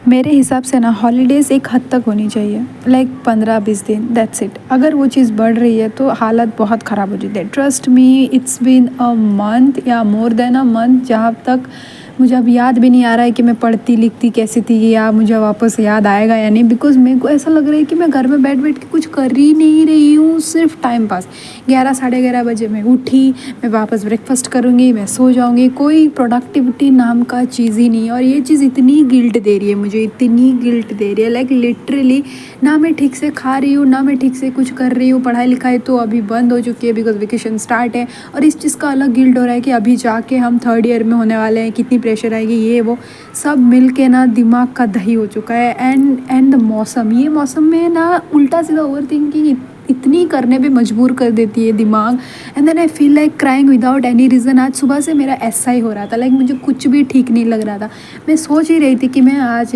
मेरे हिसाब से ना हॉलीडेज़ एक हद तक होनी चाहिए, लाइक 15-20 दिन, दैट्स इट। अगर वो चीज़ बढ़ रही है तो हालत बहुत ख़राब हो जाती है। Trust me, it's been a month या मोर देन अ मंथ, जहाँ तक मुझे अब याद भी नहीं आ रहा है कि मैं पढ़ती लिखती कैसी थी, या मुझे वापस याद आएगा या नहीं। बिकॉज़ मेरे को ऐसा लग रहा है कि मैं घर में बैठ बैठ के कुछ कर ही नहीं रही हूँ, सिर्फ टाइम पास। 11 साढ़े 11 बजे मैं उठी, मैं वापस ब्रेकफास्ट करूँगी, मैं सो जाऊँगी, कोई प्रोडक्टिविटी नाम का चीज़ ही नहीं है। और ये चीज़ इतनी गिल्ट दे रही है मुझे, इतनी गिल्ट दे रही है, लाइक लिटरली ना मैं ठीक से खा रही हूँ, ना मैं ठीक से कुछ कर रही हूँ। पढ़ाई लिखाई तो अभी बंद हो चुकी है बिकॉज वेकेशन स्टार्ट है, और इस चीज़ का अलग गिल्ट हो रहा है कि अभी जाके हम थर्ड ईयर में होने वाले हैं, कितनी प्रेशर आएगी, ये वो सब मिल के ना दिमाग का दही हो चुका है। एंड द मौसम, ये मौसम में ना उल्टा सीधा ओवर थिंकिंग इतनी करने पे मजबूर कर देती है दिमाग। And then I feel like crying without any reason. आज सुबह से मेरा ऐसा ही हो रहा था, लाइक मुझे कुछ भी ठीक नहीं लग रहा था। मैं सोच ही रही थी कि मैं आज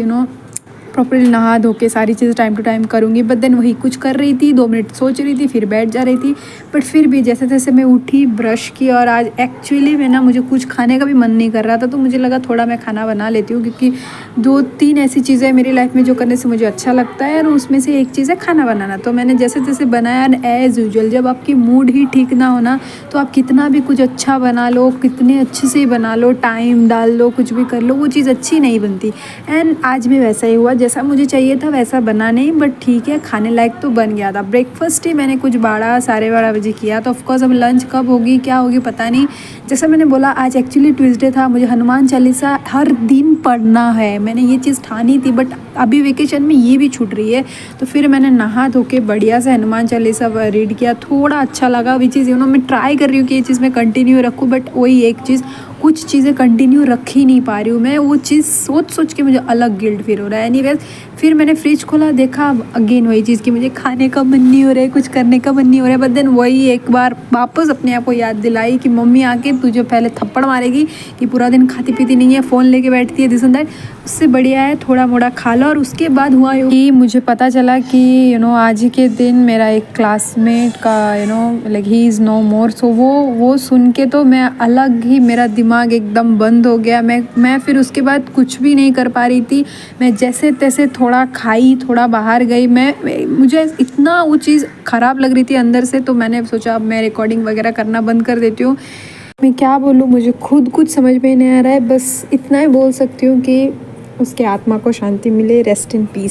प्रॉपर्ली नहा धो के सारी चीज़ टाइम टू टाइम करूँगी, बट देन वही कुछ कर रही थी, 2 मिनट सोच रही थी, फिर बैठ जा रही थी। बट फिर भी जैसे जैसे मैं उठी, ब्रश की, और आज एक्चुअली में ना मुझे कुछ खाने का भी मन नहीं कर रहा था, तो मुझे लगा थोड़ा मैं खाना बना लेती हूँ, क्योंकि 2-3 ऐसी चीज़ें हैं मेरी लाइफ में जो करने से मुझे अच्छा लगता है, और उसमें से एक चीज़ है खाना बनाना। तो मैंने जैसे जैसे बनाया, एज़ यूजुअल जब आपकी मूड ही ठीक ना होना तो आप कितना भी कुछ अच्छा बना लो, कितने अच्छे से बना लो, टाइम डाल लो, कुछ भी कर लो, वो चीज़ अच्छी नहीं बनती। एंड आज भी वैसा ही हुआ, जैसा मुझे चाहिए था वैसा बना नहीं, बट ठीक है, खाने लायक तो बन गया था। ब्रेकफास्ट ही मैंने कुछ 12 साढ़े 12 बजे किया, तो ऑफकोर्स अब लंच कब होगी क्या होगी पता नहीं। जैसा मैंने बोला, आज एक्चुअली ट्यूसडे था, मुझे हनुमान चालीसा हर दिन पढ़ना है, मैंने ये चीज़ ठानी थी, बट अभी वेकेशन में ये भी छूट रही है। तो फिर मैंने नहा धो के बढ़िया से हनुमान चालीसा रीड किया, थोड़ा अच्छा लगा। वो चीज़ मैं ट्राई कर रही हूँ कि ये चीज़ मैं कंटिन्यू रखूँ, बट वही एक चीज़, कुछ चीज़ें कंटिन्यू रख ही नहीं पा रही हूँ मैं। वो चीज़ सोच सोच के मुझे अलग गिल्ट फील हो रहा है। एनीवेज, फिर मैंने फ्रिज खोला, देखा, अगेन वही चीज़ कि मुझे खाने का मन नहीं हो रहा है, कुछ करने का मन नहीं हो रहा है। बट देन वही एक बार वापस अपने आप को याद दिलाई कि मम्मी आके तुझे पहले थप्पड़ मारेगी कि पूरा दिन खाती पीती नहीं है, फ़ोन लेके बैठती है, दिस एंड दैट। उससे बढ़िया है थोड़ा मोड़ा खा लो। और उसके बाद हुआ कि मुझे पता चला कि आज ही के दिन मेरा एक क्लासमेट का लाइक ही इज़ नो मोर। सो वो सुन के तो मैं अलग ही, मेरा दिमाग एकदम बंद हो गया। मैं फिर उसके बाद कुछ भी नहीं कर पा रही थी। मैं जैसे तैसे थोड़ा खाई, थोड़ा बाहर गई। मुझे इतना वो चीज़ ख़राब लग रही थी अंदर से, तो मैंने सोचा अब मैं रिकॉर्डिंग वगैरह करना बंद कर देती हूँ। मैं क्या बोलूँ, मुझे खुद कुछ समझ में नहीं आ रहा है। बस इतना ही बोल सकती हूँ कि उसके आत्मा को शांति मिले, रेस्ट इन पीस।